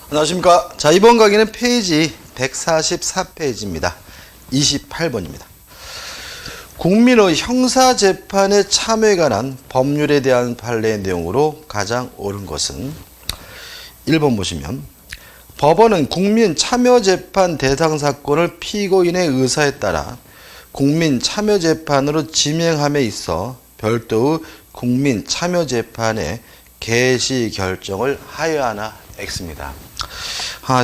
안녕하십니까. 자, 이번 강의는 페이지 144페이지입니다. 28번입니다. 국민의 형사재판에 참여에 관한 법률에 대한 판례의 내용으로 가장 옳은 것은 1번 보시면 법원은 국민참여재판 대상 사건을 피고인의 의사에 따라 국민참여재판으로 진행함에 있어 별도의 국민참여재판의 개시 결정을 하여하나 X입니다.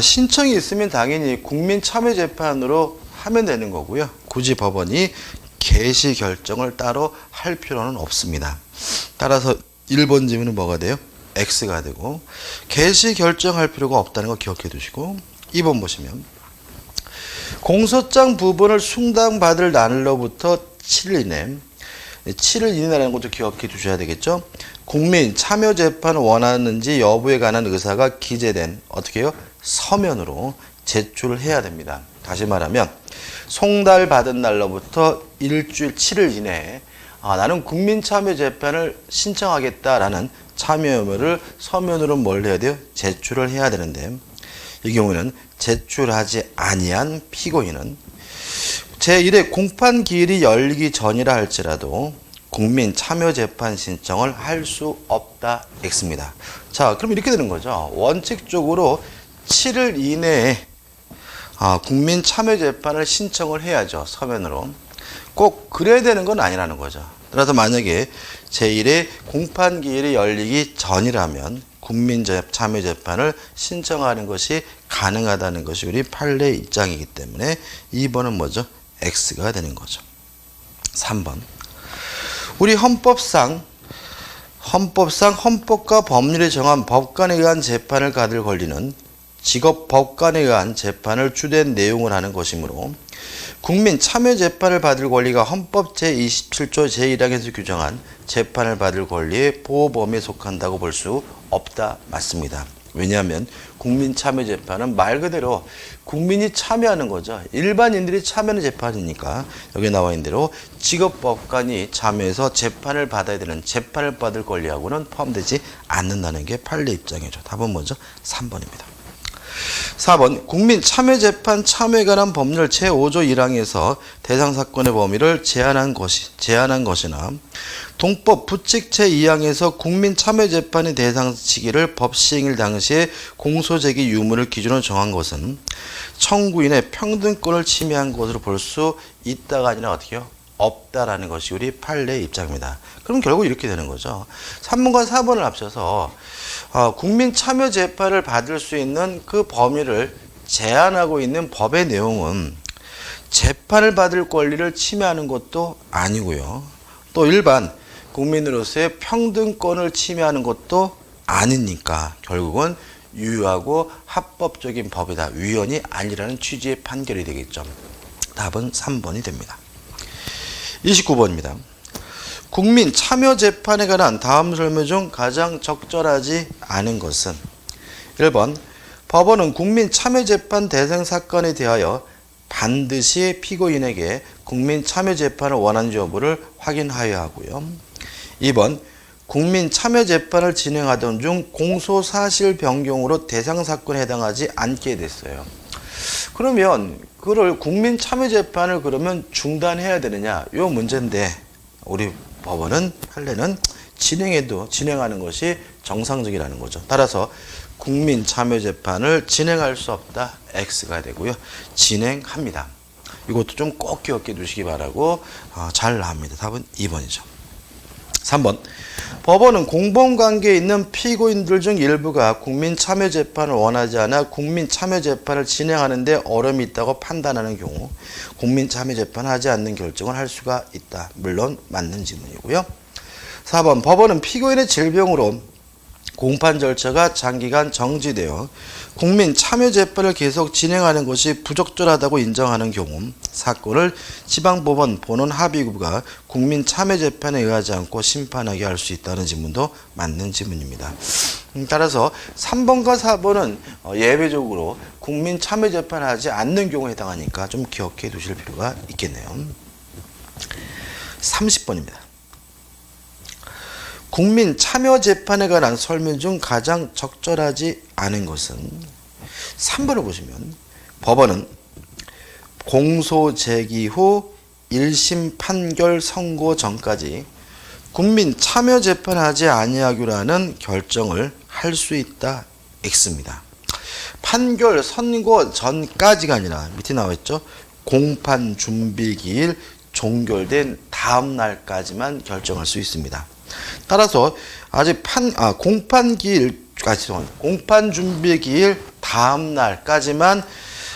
신청이 있으면 당연히 국민참여재판으로 하면 되는 거고요. 굳이 법원이 개시 결정을 따로 할 필요는 없습니다. 따라서 1번 질문은 뭐가 돼요? X가 되고, 개시 결정할 필요가 없다는 거 기억해 두시고, 2번 보시면 공소장 부분을 숭당받을 날로부터 7일 이내, 7일 이내라는 것도 기억해 두셔야 되겠죠. 국민 참여재판을 원하는지 여부에 관한 의사가 기재된 어떻게 해요? 서면으로 제출을 해야 됩니다. 다시 말하면 송달받은 날로부터 일주일 7일 이내에 나는 국민참여재판을 신청하겠다라는 참여 의무를 서면으로 뭘 해야 돼요? 제출을 해야 되는데, 이 경우에는 제출하지 아니한 피고인은 제1회 공판기일이 열리기 전이라 할지라도 국민참여재판 신청을 할 수 없다 X입니다. 자, 그럼 이렇게 되는 거죠. 원칙적으로 7일 이내에 국민참여재판을 신청을 해야죠. 서면으로. 꼭 그래야 되는 건 아니라는 거죠. 따라서 만약에 제1회 공판기일이 열리기 전이라면 국민참여재판을 신청하는 것이 가능하다는 것이 우리 판례의 입장이기 때문에 2번은 뭐죠? X가 되는 거죠. 3번. 우리 헌법상 헌법과 법률에 정한 법관에 의한 재판을 받을 권리는 직업법관에 의한 재판을 주된 내용을 하는 것이므로 국민 참여재판을 받을 권리가 헌법 제27조 제1항에서 규정한 재판을 받을 권리의 보호 범위에 속한다고 볼 수 없다. 맞습니다. 왜냐하면 국민참여재판은 말 그대로 국민이 참여하는 거죠. 일반인들이 참여하는 재판이니까 여기 나와 있는 대로 직업법관이 참여해서 재판을 받아야 되는 재판을 받을 권리하고는 포함되지 않는다는 게 판례 입장이죠. 답은 뭐죠? 3번입니다. 4번 국민참여재판 참여에 관한 법률 제5조 1항에서 대상 사건의 범위를 제한한 것이나 동법 부칙 제2항에서 국민참여재판의 대상 시기를 법 시행일 당시에 공소제기 유무를 기준으로 정한 것은 청구인의 평등권을 침해한 것으로 볼 수 있다가 아니라 어떻게요? 없다라는 것이 우리 판례의 입장입니다. 그럼 결국 이렇게 되는 거죠. 3번과 4번을 합쳐서 국민참여재판을 받을 수 있는 그 범위를 제한하고 있는 법의 내용은 재판을 받을 권리를 침해하는 것도 아니고요. 또 일반 국민으로서의 평등권을 침해하는 것도 아니니까 결국은 유효하고 합법적인 법이다. 위헌이 아니라는 취지의 판결이 되겠죠. 답은 3번이 됩니다. 29번입니다. 국민 참여재판에 관한 다음 설명 중 가장 적절하지 않은 것은 1번 법원은 국민 참여재판 대상 사건에 대하여 반드시 피고인에게 국민 참여재판을 원하는지 여부를 확인하여야 하고요. 2번 국민 참여재판을 진행하던 중 공소사실 변경으로 대상 사건에 해당하지 않게 됐어요. 그러면 그걸 국민 참여재판을 그러면 중단해야 되느냐? 이 문제인데 우리 법원은 판례는 진행하는 것이 정상적이라는 거죠. 따라서 국민 참여재판을 진행할 수 없다. X가 되고요. 진행합니다. 이것도 좀 꼭 기억해 두시기 바라고 잘 나옵니다. 답은 2번이죠. 3번 법원은 공범관계에 있는 피고인들 중 일부가 국민참여재판을 원하지 않아 국민참여재판을 진행하는 데 어려움이 있다고 판단하는 경우 국민참여재판을 하지 않는 결정을 할 수가 있다. 물론 맞는 질문이고요. 4번 법원은 피고인의 질병으로 공판 절차가 장기간 정지되어 국민 참여재판을 계속 진행하는 것이 부적절하다고 인정하는 경우 사건을 지방법원 본원 합의부가 국민 참여재판에 의하지 않고 심판하게 할 수 있다는 질문도 맞는 질문입니다. 따라서 3번과 4번은 예외적으로 국민 참여재판을 하지 않는 경우에 해당하니까 좀 기억해 두실 필요가 있겠네요. 30번입니다. 국민 참여 재판에 관한 설명 중 가장 적절하지 않은 것은 3번을 보시면 법원은 공소 제기 후 1심 판결 선고 전까지 국민 참여 재판하지 아니하기라는 결정을 할 수 있다. X입니다. 판결 선고 전까지가 아니라 밑에 나와 있죠. 공판 준비 기일 종결된 다음 날까지만 결정할 수 있습니다. 따라서 아직 공판 준비 기일 다음 날까지만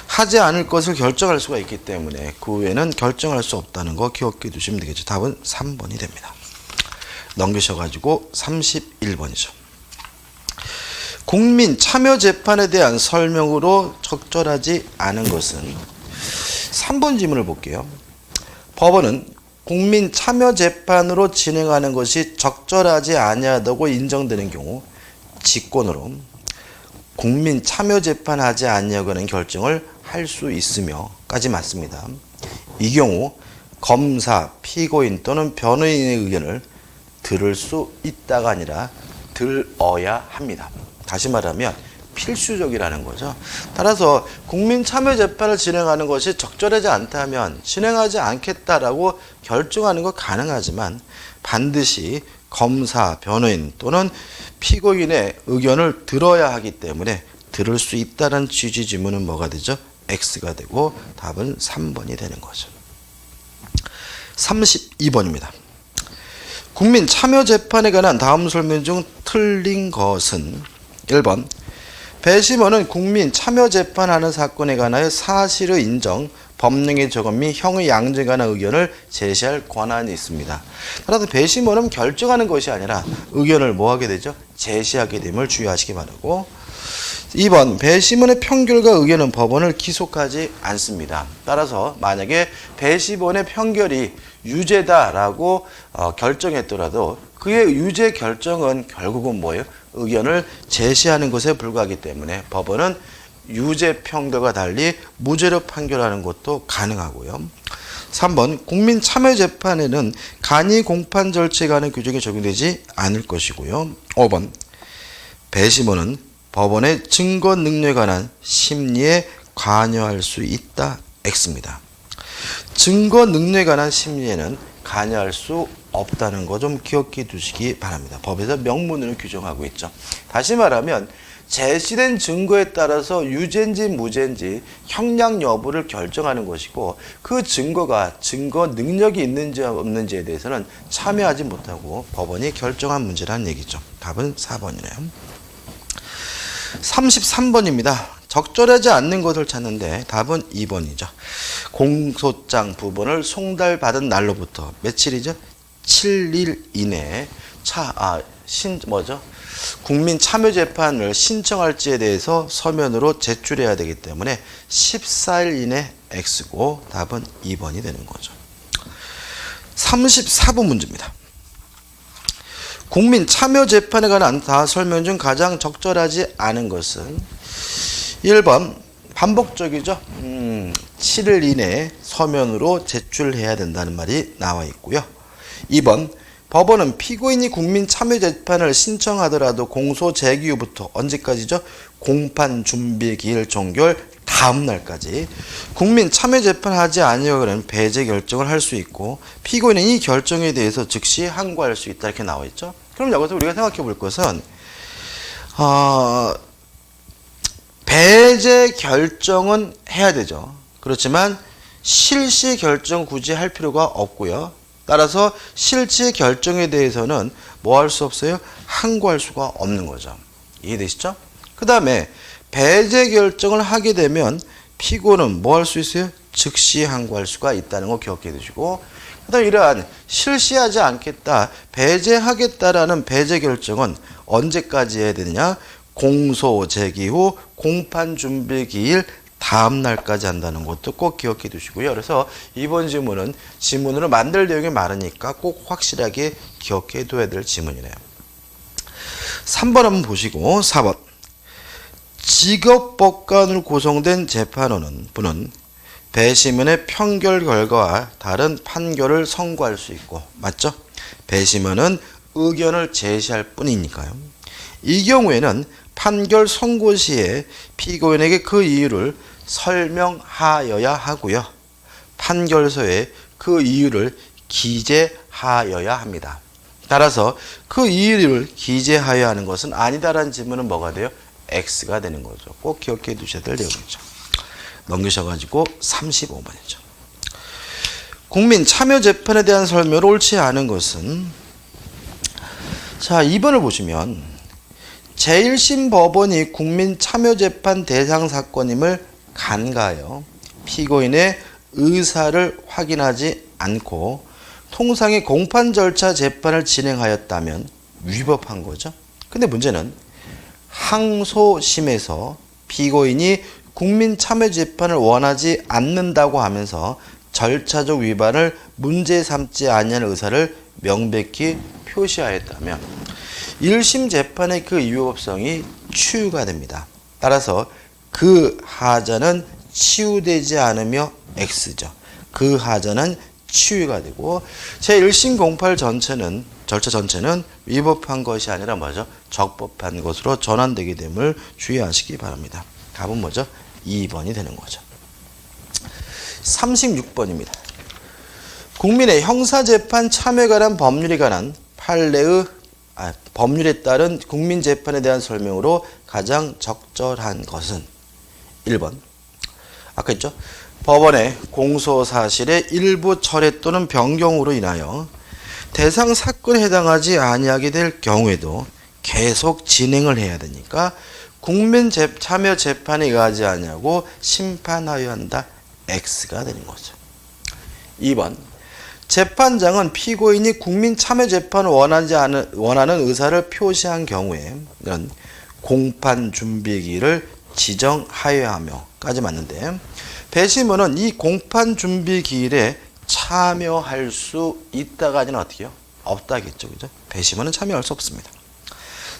하지 않을 것을 결정할 수가 있기 때문에 그 후에는 결정할 수 없다는 거 기억해 두시면 되겠죠. 답은 3번이 됩니다. 넘기셔가지고 31번이죠. 국민 참여 재판에 대한 설명으로 적절하지 않은 것은 3번 지문을 볼게요. 법원은 국민 참여 재판으로 진행하는 것이 적절하지 아니하다고 인정되는 경우 직권으로 국민 참여 재판하지 아니하고는 결정을 할 수 있으며까지 맞습니다. 이 경우 검사, 피고인 또는 변호인의 의견을 들을 수 있다가 아니라 들어야 합니다. 다시 말하면 필수적이라는 거죠. 따라서 국민 참여 재판을 진행하는 것이 적절하지 않다면 진행하지 않겠다라고 결정하는 것 가능하지만 반드시 검사, 변호인 또는 피고인의 의견을 들어야 하기 때문에 들을 수 있다는 취지 지문은 뭐가 되죠? X가 되고 답은 3번이 되는 거죠. 32번입니다. 국민 참여 재판에 관한 다음 설명 중 틀린 것은 1번 배심원은 국민 참여 재판하는 사건에 관하여 사실의 인정, 법령의 적용 및 형의 양증에 관한 의견을 제시할 권한이 있습니다. 따라서 배심원은 결정하는 것이 아니라 의견을 뭐하게 되죠? 제시하게 됨을 주의하시기 바라고 2번 배심원의 판결과 의견은 법원을 기속하지 않습니다. 따라서 만약에 배심원의 판결이 유죄다라고 결정했더라도 그의 유죄 결정은 결국은 뭐예요? 의견을 제시하는 것에 불과하기 때문에 법원은 유죄 판결과 달리 무죄로 판결하는 것도 가능하고요. 3번 국민 참여 재판에는 간이 공판 절차에 관한 규정이 적용되지 않을 것이고요. 5번 배심원은 법원의 증거 능력에 관한 심리에 관여할 수 있다. X입니다. 증거 능력에 관한 심리에는 관여할 수 없다는 거 좀 기억해 두시기 바랍니다. 법에서 명문으로 규정하고 있죠. 다시 말하면 제시된 증거에 따라서 유죄인지 무죄인지 형량 여부를 결정하는 것이고 그 증거가 증거 능력이 있는지 없는지에 대해서는 참여하지 못하고 법원이 결정한 문제라는 얘기죠. 답은 4번이네요. 33번입니다. 적절하지 않는 것을 찾는데 답은 2번이죠. 공소장 부분을 송달받은 날로부터 며칠이죠? 7일 이내에 국민 참여 재판을 신청할지에 대해서 서면으로 제출해야 되기 때문에 14일 이내 X고 답은 2번이 되는 거죠. 34번 문제입니다. 국민 참여 재판에 관한 다 설명 중 가장 적절하지 않은 것은 1번 반복적이죠. 7일 이내에 서면으로 제출해야 된다는 말이 나와 있고요. 2번 법원은 피고인이 국민 참여 재판을 신청하더라도 공소 제기 후부터 언제까지죠? 공판 준비 기일 종결 다음 날까지 국민 참여 재판하지 아니하고는 배제 결정을 할 수 있고 피고인은 이 결정에 대해서 즉시 항고할 수 있다 이렇게 나와 있죠. 그럼 여기서 우리가 생각해 볼 것은 배제 결정은 해야 되죠. 그렇지만 실시 결정 굳이 할 필요가 없고요. 따라서 실제 결정에 대해서는 뭐 할 수 없어요? 항고할 수가 없는 거죠. 이해되시죠? 그 다음에 배제 결정을 하게 되면 피고는 뭐 할 수 있어요? 즉시 항고할 수가 있다는 거 기억해 두시고 그다음에 이러한 실시하지 않겠다, 배제하겠다라는 배제 결정은 언제까지 해야 되느냐? 공소 제기 후 공판 준비 기일 다음 날까지 한다는 것도 꼭 기억해 두시고요. 그래서 이번 지문은 지문으로 만들 내용이 많으니까 꼭 확실하게 기억해 둬야 될 지문이네요. 3번 한번 보시고 4번 직업법관으로 구성된 재판원은 분은 배심원의 판결 결과와 다른 판결을 선고할 수 있고 맞죠? 배심원은 의견을 제시할 뿐이니까요. 이 경우에는 판결 선고 시에 피고인에게 그 이유를 설명하여야 하고요. 판결서에 그 이유를 기재하여야 합니다. 따라서 그 이유를 기재하여야 하는 것은 아니다라는 질문은 뭐가 돼요? X가 되는 거죠. 꼭 기억해 두셔야 될 내용이죠. 넘기셔가지고 35번이죠. 국민 참여재판에 대한 설명을 옳지 않은 것은, 자 2번을 보시면 제1심 법원이 국민 참여재판 대상 사건임을 간과하여 피고인의 의사를 확인하지 않고 통상의 공판 절차 재판을 진행하였다면 위법한 거죠. 근데 문제는 항소심에서 피고인이 국민 참여 재판을 원하지 않는다고 하면서 절차적 위반을 문제 삼지 아니하는 의사를 명백히 표시하였다면 1심 재판의 그 위법성이 치유가 됩니다. 따라서 그 하자는 치유되지 않으며 X죠. 그 하자는 치유가 되고 제1심 공판 전체는 절차 전체는 위법한 것이 아니라 뭐죠? 적법한 것으로 전환되게 됨을 주의하시기 바랍니다. 답은 뭐죠? 2번이 되는 거죠. 36번입니다. 국민의 형사재판 참여에 관한 법률에 관한 판례의 법률에 따른 국민재판에 대한 설명으로 가장 적절한 것은 1번. 아까 했죠? 법원의 공소사실의 일부 철회 또는 변경으로 인하여 대상 사건에 해당하지 아니하게 될 경우에도 계속 진행을 해야 되니까 국민 참여 재판에 의하지 아니하고 심판하여야 한다. X가 되는 거죠. 2번. 재판장은 피고인이 국민 참여 재판을 원하는 의사를 표시한 경우에 이런 공판 준비기를 지정하여야 하며까지 맞는데 배심원은 이 공판 준비 기일에 참여할 수 있다가 아니라 어떻게 해요? 없다겠죠. 그죠? 배심원은 참여할 수 없습니다.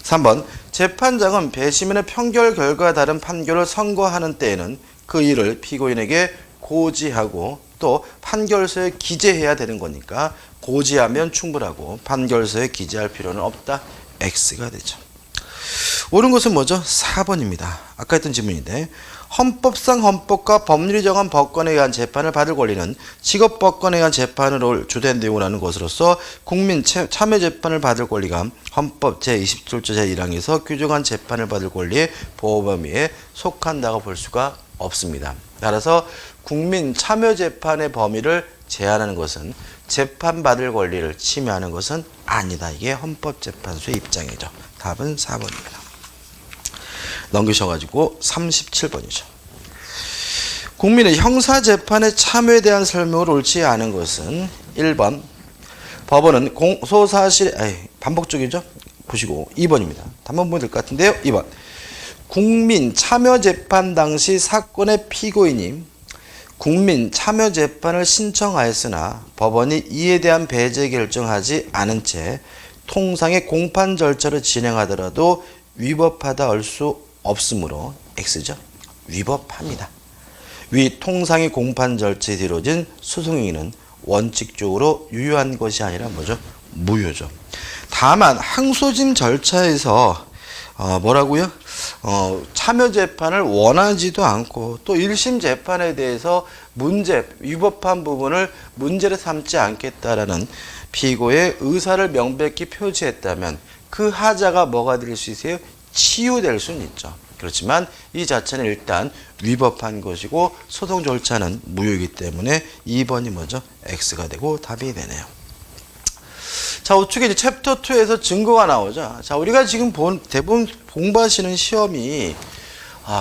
3번. 재판장은 배심원의 판결 결과와 다른 판결을 선고하는 때에는 그 일을 피고인에게 고지하고 또 판결서에 기재해야 되는 거니까 고지하면 충분하고 판결서에 기재할 필요는 없다. X가 되죠. 옳은 것은 뭐죠? 4번입니다. 아까 했던 질문인데 헌법상 헌법과 법률이 정한 법관에 의한 재판을 받을 권리는 직업법관에 의한 재판으로 주된 내용을 하는 것으로서 국민 참여 재판을 받을 권리가 헌법 제27조 제1항에서 규정한 재판을 받을 권리의 보호 범위에 속한다고 볼 수가 없습니다. 따라서 국민 참여 재판의 범위를 제한하는 것은 재판받을 권리를 침해하는 것은 아니다. 이게 헌법재판소의 입장이죠. 답은 4번입니다. 넘기셔가지고 37번이죠. 국민의 형사재판의 참여에 대한 설명을 옳지 않은 것은 1번. 법원은 반복적이죠? 보시고 2번입니다. 한번 보면 될 것 같은데요. 2번. 국민 참여재판 당시 사건의 피고인이 국민 참여재판을 신청하였으나 법원이 이에 대한 배제 결정하지 않은 채 통상의 공판 절차를 진행하더라도 위법하다 할 수 없으므로 X죠. 위법합니다. 위 통상의 공판 절차에 이루어진 소송행위는 원칙적으로 유효한 것이 아니라 뭐죠? 무효죠. 다만 항소심 절차에서 뭐라고요? 참여 재판을 원하지도 않고 또 1심 재판에 대해서 위법한 부분을 문제를 삼지 않겠다라는 피고의 의사를 명백히 표시했다면 그 하자가 뭐가 될 수 있어요? 치유될 수는 있죠. 그렇지만 이 자체는 일단 위법한 것이고 소송 절차는 무효이기 때문에 2번이 뭐죠? X가 되고 답이 되네요. 자, 우측에 이제 챕터 2에서 증거가 나오죠. 자, 우리가 지금 대부분 공부하시는 시험이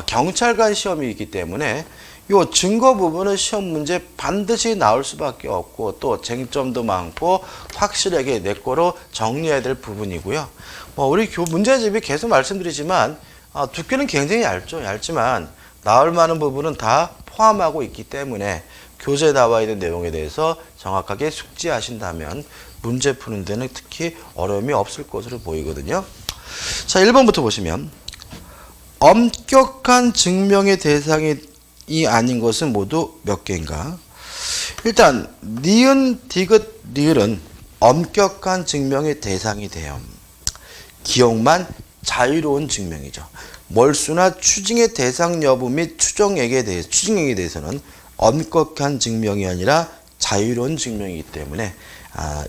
경찰관 시험이기 때문에 이 증거 부분은 시험 문제 반드시 나올 수밖에 없고 또 쟁점도 많고 확실하게 내 거로 정리해야 될 부분이고요. 우리 문제집이 계속 말씀드리지만 두께는 굉장히 얇지만 나올 만한 부분은 다 포함하고 있기 때문에 교재에 나와 있는 내용에 대해서 정확하게 숙지하신다면 문제 푸는 데는 특히 어려움이 없을 것으로 보이거든요. 자, 1번부터 보시면 엄격한 증명의 대상이 아닌 것은 모두 몇 개인가? 일단 니은, 디귿, 리을은 엄격한 증명의 대상이 돼요. 기억만 자유로운 증명이죠. 몰수나 추징의 대상 여부 및 추징액에 대해서는 엄격한 증명이 아니라 자유로운 증명이기 때문에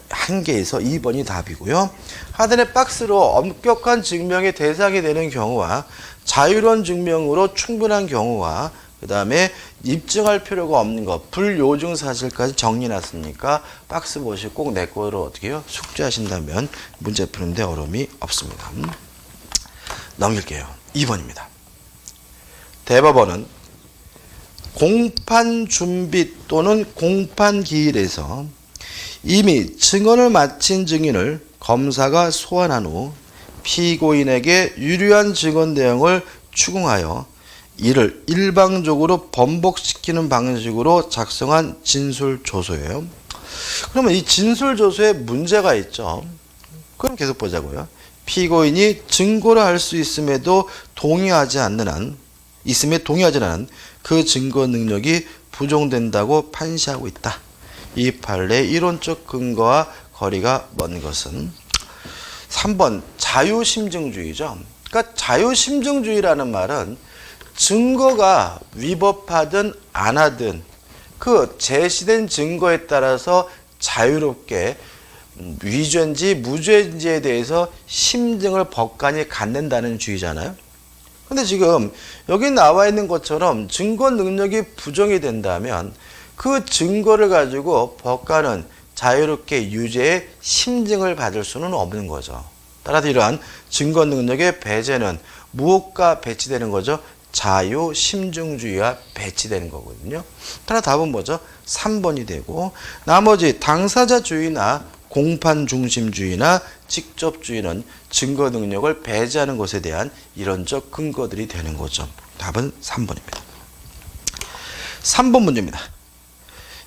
한 개에서 2번이 답이고요. 하단의 박스로 엄격한 증명의 대상이 되는 경우와 자유로운 증명으로 충분한 경우와 그 다음에 입증할 필요가 없는 것, 불요증 사실까지 정리해놨으니까 박스 보시고 꼭 내 거로 어떻게 해요? 숙제하신다면 문제 푸는데 어려움이 없습니다. 넘길게요. 2번입니다. 대법원은 공판 준비 또는 공판 기일에서 이미 증언을 마친 증인을 검사가 소환한 후 피고인에게 유리한 증언 내용을 추궁하여 이를 일방적으로 번복시키는 방식으로 작성한 진술조서예요. 그러면 이 진술조서에 문제가 있죠. 그럼 계속 보자고요. 피고인이 증거를 할 수 있음에도 동의하지 않는 한 그 증거 능력이 부정된다고 판시하고 있다. 이 판례의 이론적 근거와 거리가 먼 것은 3번 자유심증주의죠. 그러니까 자유심증주의라는 말은 증거가 위법하든 안 하든 그 제시된 증거에 따라서 자유롭게 위죄인지 무죄인지에 대해서 심증을 법관이 갖는다는 주의잖아요. 근데 지금 여기 나와 있는 것처럼 증거 능력이 부정이 된다면 그 증거를 가지고 법관은 자유롭게 유죄의 심증을 받을 수는 없는 거죠. 따라서 이러한 증거 능력의 배제는 무엇과 배치되는 거죠? 자유심증주의와 배치되는 거거든요. 따라 답은 뭐죠? 3번이 되고 나머지 당사자주의나 공판중심주의나 직접주의는 증거 능력을 배제하는 것에 대한 이론적 근거들이 되는 거죠. 답은 3번입니다. 3번 문제입니다.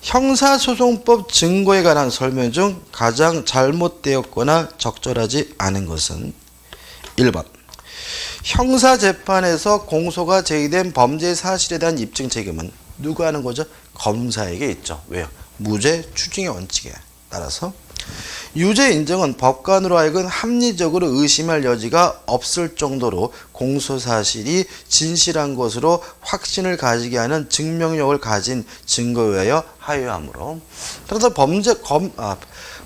형사소송법 증거에 관한 설명 중 가장 잘못되었거나 적절하지 않은 것은 1번 형사재판에서 공소가 제기된 범죄 사실에 대한 입증 책임은 누가 하는 거죠? 검사에게 있죠. 왜요? 무죄 추징의 원칙에 따라서 유죄 인정은 법관으로 하여금 합리적으로 의심할 여지가 없을 정도로 공소사실이 진실한 것으로 확신을 가지게 하는 증명력을 가진 증거에 의하여 하여하므로 따라서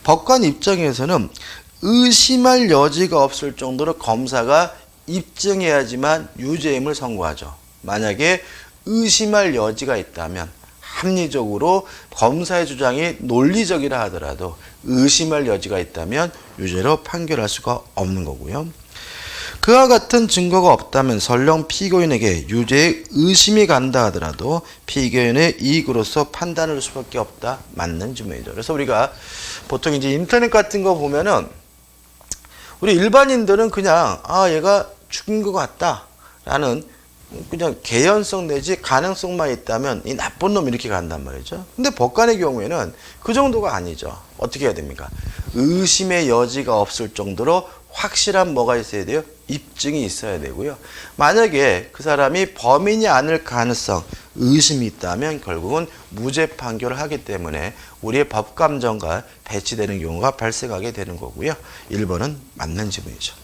법관 입장에서는 의심할 여지가 없을 정도로 검사가 입증해야지만 유죄임을 선고하죠. 만약에 의심할 여지가 있다면 합리적으로 검사의 주장이 논리적이라 하더라도 의심할 여지가 있다면 유죄로 판결할 수가 없는 거고요. 그와 같은 증거가 없다면 설령 피고인에게 유죄의 의심이 간다 하더라도 피고인의 이익으로서 판단할 수밖에 없다. 맞는 주문이죠. 그래서 우리가 보통 이제 인터넷 같은 거 보면은 우리 일반인들은 그냥 얘가 죽인 것 같다라는 그냥 개연성 내지 가능성만 있다면 이 나쁜 놈 이렇게 간단 말이죠. 근데 법관의 경우에는 그 정도가 아니죠. 어떻게 해야 됩니까? 의심의 여지가 없을 정도로 확실한 뭐가 있어야 돼요? 입증이 있어야 되고요. 만약에 그 사람이 범인이 아닐 가능성, 의심이 있다면 결국은 무죄 판결을 하기 때문에 우리의 법감정과 배치되는 경우가 발생하게 되는 거고요. 1번은 맞는 지문이죠.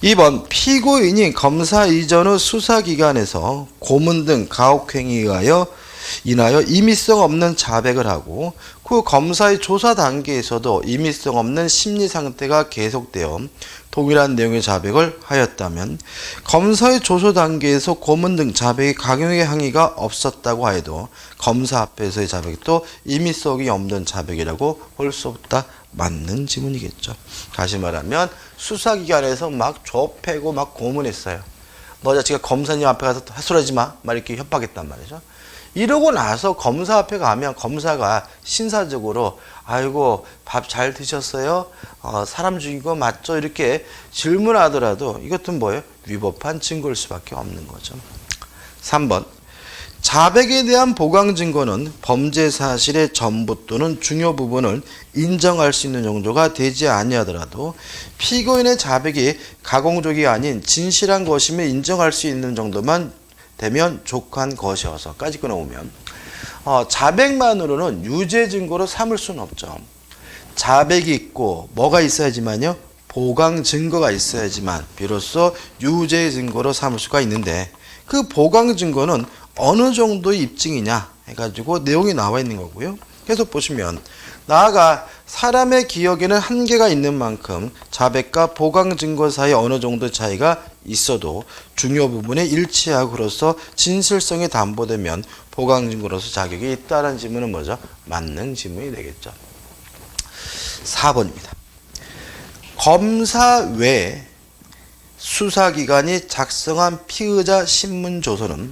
2번 피고인이 검사 이전 후 수사기관에서 고문 등 가혹행위에 인하여 임의성 없는 자백을 하고 그 검사의 조사 단계에서도 임의성 없는 심리 상태가 계속되어 동일한 내용의 자백을 하였다면 검사의 조사 단계에서 고문 등 자백의 강요의 항의가 없었다고 하여도 검사 앞에서의 자백도 임의성이 없는 자백이라고 볼 수 없다. 맞는 지문이겠죠. 다시 말하면 수사기관에서 막 좁히고 막 고문했어요. 너 자식아 검사님 앞에 가서 헛소리하지 마. 막 이렇게 협박했단 말이죠. 이러고 나서 검사 앞에 가면 검사가 신사적으로 아이고 밥 잘 드셨어요? 사람 죽인 거 맞죠? 이렇게 질문하더라도 이것은 뭐예요? 위법한 증거일 수밖에 없는 거죠. 3번 자백에 대한 보강 증거는 범죄 사실의 전부 또는 중요 부분을 인정할 수 있는 정도가 되지 아니하더라도 피고인의 자백이 가공적이 아닌 진실한 것임을 인정할 수 있는 정도만 되면 족한 것이어서까지 끊어오면 자백만으로는 유죄 증거로 삼을 수는 없죠. 자백이 있고 뭐가 있어야지만요? 보강 증거가 있어야지만 비로소 유죄의 증거로 삼을 수가 있는데 그 보강 증거는 어느 정도의 입증이냐 해가지고 내용이 나와 있는 거고요. 계속 보시면 나아가 사람의 기억에는 한계가 있는 만큼 자백과 보강 증거 사이에 어느 정도 차이가 있어도 중요 부분에 일치하고로서 진실성이 담보되면 보강 증거로서 자격이 있다는 지문은 뭐죠? 맞는 지문이 되겠죠. 4번입니다. 검사 외 수사기관이 작성한 피의자 신문조서는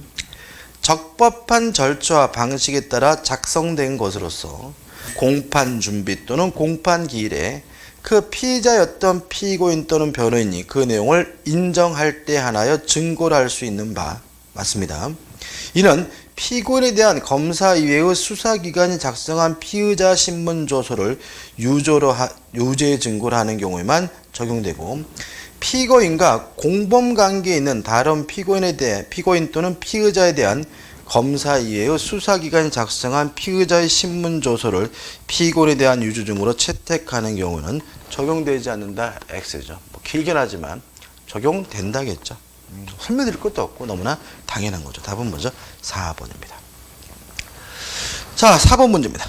적법한 절차와 방식에 따라 작성된 것으로서 공판 준비 또는 공판 기일에 그 피의자였던 피고인 또는 변호인이 그 내용을 인정할 때 하나여 증거를 할 수 있는 바 맞습니다. 이는 피고인에 대한 검사 이외의 수사기관이 작성한 피의자 신문조서를 유죄의 증거를 하는 경우에만 적용되고 피고인과 공범관계에 있는 다른 피고인 또는 피의자에 대한 검사 이외의 수사기관이 작성한 피의자의 신문조서를 피고인에 대한 유죄증으로 채택하는 경우는 적용되지 않는다. X죠. 뭐 길긴 하지만 적용된다겠죠. 설명드릴 것도 없고 너무나 당연한 거죠. 답은 뭐죠? 4번입니다. 자, 4번 문제입니다.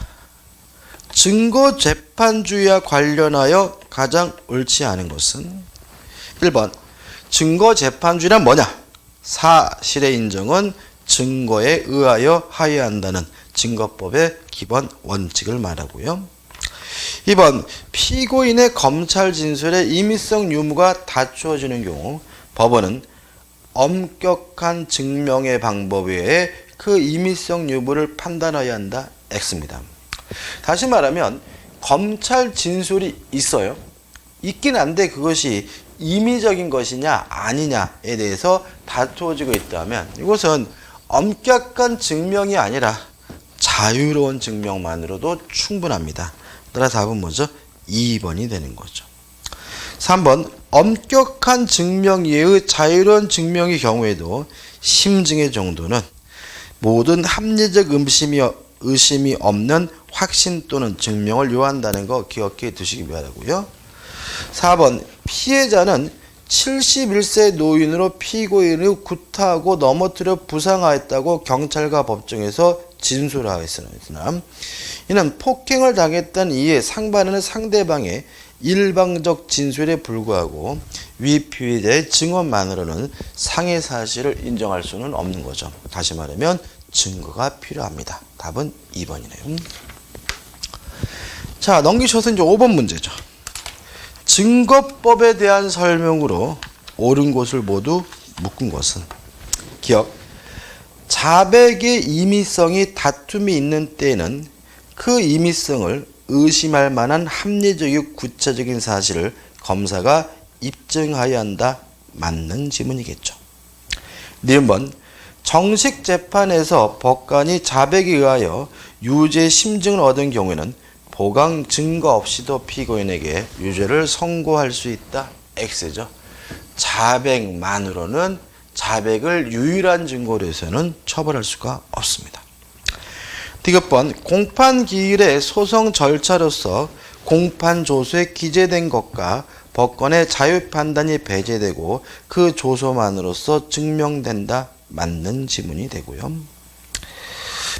증거재판주의와 관련하여 가장 옳지 않은 것은 1번 증거재판주의란 뭐냐? 사실의 인정은 증거에 의하여 하여야 한다는 증거법의 기본 원칙을 말하고요. 2번 피고인의 검찰 진술에 임의성 유무가 다투어지는 경우 법원은 엄격한 증명의 방법 외에 그 임의성 유무를 판단해야 한다. X입니다. 다시 말하면 검찰 진술이 있어요. 있긴 한데 그것이 임의적인 것이냐 아니냐에 대해서 다투어지고 있다면 이것은 엄격한 증명이 아니라 자유로운 증명만으로도 충분합니다. 따라서 답은 뭐죠? 2번이 되는 거죠. 3번 엄격한 증명 이외의 자유로운 증명의 경우에도 심증의 정도는 모든 합리적 의심이 없는 확신 또는 증명을 요한다는 거 기억해 두시기 바라고요. 4번 피해자는 71세 노인으로 피고인을 구타하고 넘어뜨려 부상하였다고 경찰과 법정에서 진술하였으나 이는 폭행을 당했다는 이에 상반하는 상대방의 일방적 진술에 불구하고 위 피해자의 증언만으로는 상해 사실을 인정할 수는 없는 거죠. 다시 말하면 증거가 필요합니다. 답은 2번이네요. 자, 넘기셔서 이제 5번 문제죠. 증거법에 대한 설명으로 옳은 것을 모두 묶은 것은 기억. 자백의 임의성이 다툼이 있는 때에는 그 임의성을 의심할 만한 합리적이고 구체적인 사실을 검사가 입증하여야 한다. 맞는 지문이겠죠. 니은번 정식 재판에서 법관이 자백에 의하여 유죄 심증을 얻은 경우에는 보강 증거 없이도 피고인에게 유죄를 선고할 수 있다. X죠. 자백만으로는 자백을 유일한 증거로 해서는 처벌할 수가 없습니다. 디귿번 공판 기일의 소송 절차로서 공판 조서에 기재된 것과 법관의 자유 판단이 배제되고 그 조서만으로서 증명된다. 맞는 지문이 되고요.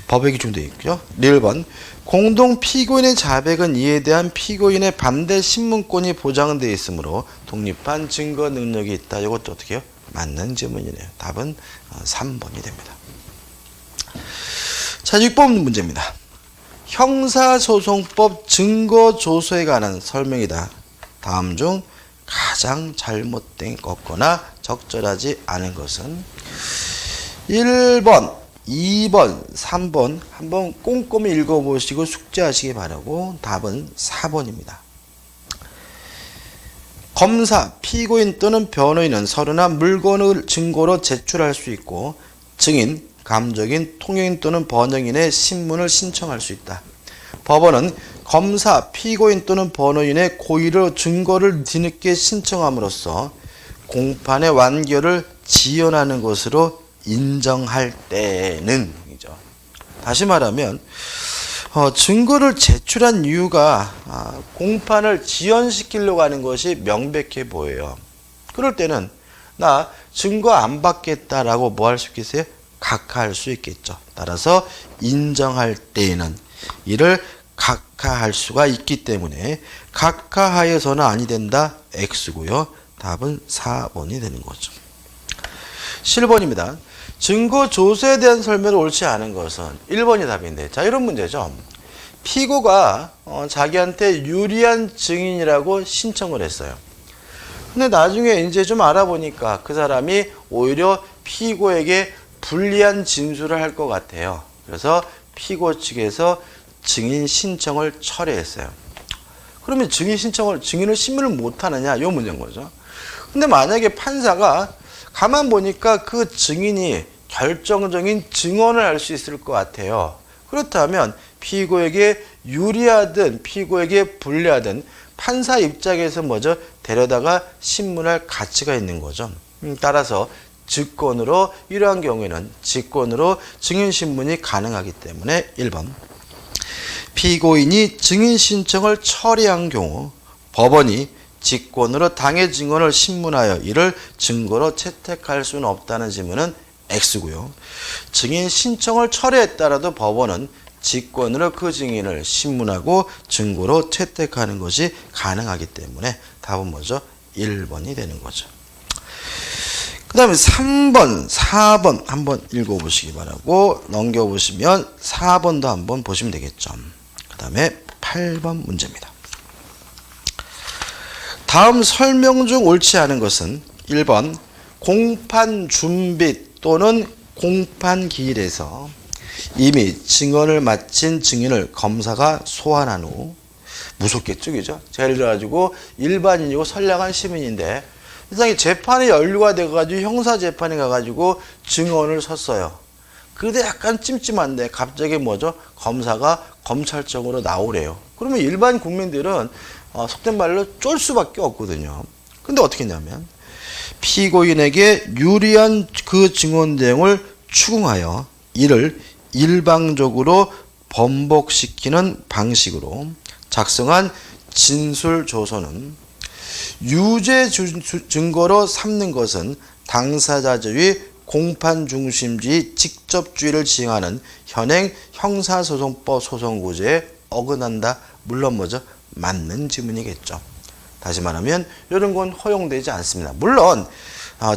법에 기준되어 있고요. 1번 공동 피고인의 자백은 이에 대한 피고인의 반대 신문권이 보장되어 있으므로 독립한 증거 능력이 있다. 이것도 어떻게 해요? 맞는 지문이네요. 답은 3번이 됩니다. 자, 6번 문제입니다. 형사소송법 증거조서에 관한 설명이다. 다음 중 가장 잘못된 것거나 적절하지 않은 것은 1번, 2번, 3번 한번 꼼꼼히 읽어보시고 숙제하시기 바라고 답은 4번입니다. 검사, 피고인 또는 변호인은 서류나 물건을 증거로 제출할 수 있고 증인, 감정인, 통역인 또는 번역인의 신문을 신청할 수 있다. 법원은 검사, 피고인 또는 변호인의 고의로 증거를 뒤늦게 신청함으로써 공판의 완결을 지연하는 것으로 인정할 때는 이죠. 다시 말하면 증거를 제출한 이유가 공판을 지연시키려고 하는 것이 명백해 보여요. 그럴 때는 나 증거 안 받겠다라고 뭐 할 수 있겠어요? 각하할 수 있겠죠. 따라서 인정할 때에는 이를 각하할 수가 있기 때문에 각하하여서는 아니 된다. X고요. 답은 4번이 되는 거죠. 7번입니다. 증거 조서에 대한 설명이 옳지 않은 것은 1번이 답인데, 자, 이런 문제죠. 피고가 자기한테 유리한 증인이라고 신청을 했어요. 근데 나중에 이제 좀 알아보니까 그 사람이 오히려 피고에게 불리한 진술을 할 것 같아요. 그래서 피고 측에서 증인 신청을 철회했어요. 그러면 증인을 신문을 못 하느냐? 이 문제인 거죠. 근데 만약에 판사가 가만 보니까 그 증인이 결정적인 증언을 할 수 있을 것 같아요. 그렇다면 피고에게 유리하든 피고에게 불리하든 판사 입장에서 먼저 데려다가 신문할 가치가 있는 거죠. 따라서 직권으로, 이러한 경우에는 직권으로 증인 신문이 가능하기 때문에 1번. 피고인이 증인 신청을 철회한 경우 법원이 직권으로 당해 증언을 신문하여 이를 증거로 채택할 수는 없다는 지문은 X고요. 증인 신청을 철회했다라도 법원은 직권으로 그 증인을 신문하고 증거로 채택하는 것이 가능하기 때문에 답은 뭐죠? 1번이 되는 거죠. 그 다음에 3번, 4번 한번 읽어보시기 바라고 넘겨보시면 4번도 한번 보시면 되겠죠. 그 다음에 8번 문제입니다. 다음 설명 중 옳지 않은 것은 1번 공판 준비 또는 공판 기일에서 이미 증언을 마친 증인을 검사가 소환한 후, 무섭겠죠, 그죠? 예를 들어가지고 일반인이고 선량한 시민인데 세상에 재판이 연루가 돼가지고 형사재판에 가가지고 증언을 섰어요. 그런데 약간 찜찜한데 갑자기 뭐죠? 검사가 검찰청으로 나오래요. 그러면 일반 국민들은 속된 말로 쫄 수밖에 없거든요. 근데 어떻게 했냐면 피고인에게 유리한 그 증언 내용을 추궁하여 이를 일방적으로 번복시키는 방식으로 작성한 진술조서는 유죄 증거로 삼는 것은 당사자주의, 공판중심주의, 직접주의를 지향하는 현행 형사소송법 소송구조에 어긋난다. 물론 뭐죠? 맞는 지문이겠죠. 다시 말하면 이런 건 허용되지 않습니다. 물론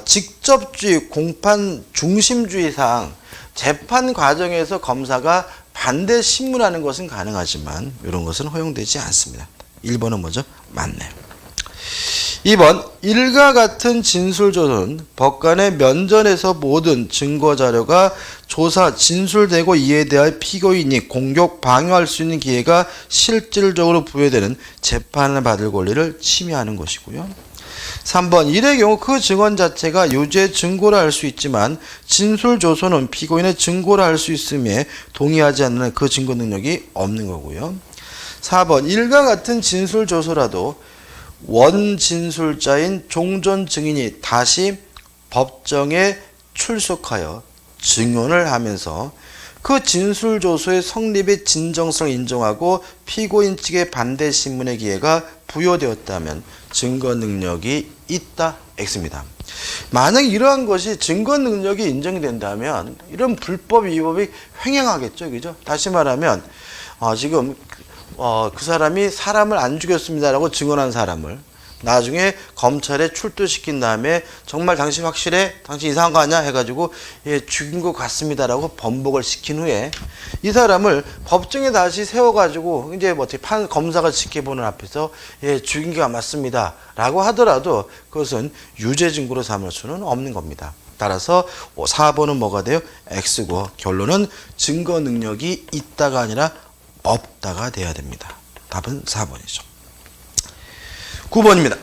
직접주의, 공판중심주의상 재판 과정에서 검사가 반대 신문하는 것은 가능하지만 이런 것은 허용되지 않습니다. 1번은 뭐죠? 맞네요. 2번 일과 같은 진술조서는 법관의 면전에서 모든 증거자료가 조사, 진술되고 이에 대하여 피고인이 공격, 방어할 수 있는 기회가 실질적으로 부여되는 재판을 받을 권리를 침해하는 것이고요. 3번 일의 경우 그 증언 자체가 유죄 증거라 할 수 있지만 진술조서는 피고인의 증거라 할 수 있음에 동의하지 않는 그 증거 능력이 없는 거고요. 4번 일과 같은 진술조서라도 원진술자인 종전 증인이 다시 법정에 출석하여 증언을 하면서 그 진술조서의 성립의 진정성을 인정하고 피고인 측의 반대 신문의 기회가 부여되었다면 증거 능력이 있다. X입니다. 만약 이러한 것이 증거 능력이 인정이 된다면 이런 불법 위법이 횡행하겠죠. 그죠? 다시 말하면 지금 그 사람이 사람을 안 죽였습니다라고 증언한 사람을 나중에 검찰에 출두시킨 다음에 정말 당신 확실해? 당신 이상한 거 아니야? 해가지고 예, 죽인 것 같습니다라고 번복을 시킨 후에 이 사람을 법정에 다시 세워가지고 이제 뭐 어떻게 검사가 지켜보는 앞에서 예, 죽인 게 맞습니다 라고 하더라도 그것은 유죄 증거로 삼을 수는 없는 겁니다. 따라서 4번은 뭐가 돼요? X고 결론은 증거 능력이 있다가 아니라 없다가 돼야 됩니다. 답은 4번이죠. 9번입니다.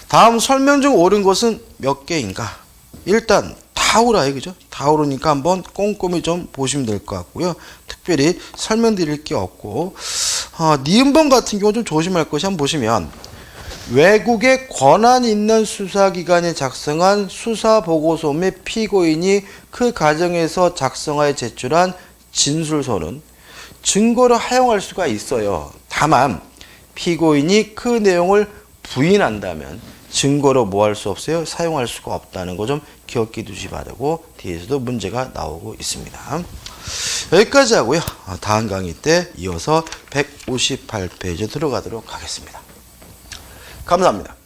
다음 설명 중 옳은 것은 몇 개인가? 일단 다우라요, 그죠? 다우르니까 한번 꼼꼼히 좀 보시면 될 것 같고요. 특별히 설명드릴 게 없고 니은번 같은 경우 좀 조심할 것이 한번 보시면 외국의 권한 있는 수사기관이 작성한 수사보고서 및 피고인이 그 과정에서 작성하여 제출한 진술서는 증거로 사용할 수가 있어요. 다만 피고인이 그 내용을 부인한다면 증거로 뭐 할 수 없어요? 사용할 수가 없다는 거 좀 기억해 두시 바라고 뒤에서도 문제가 나오고 있습니다. 여기까지 하고요. 다음 강의 때 이어서 158페이지 들어가도록 하겠습니다. 감사합니다.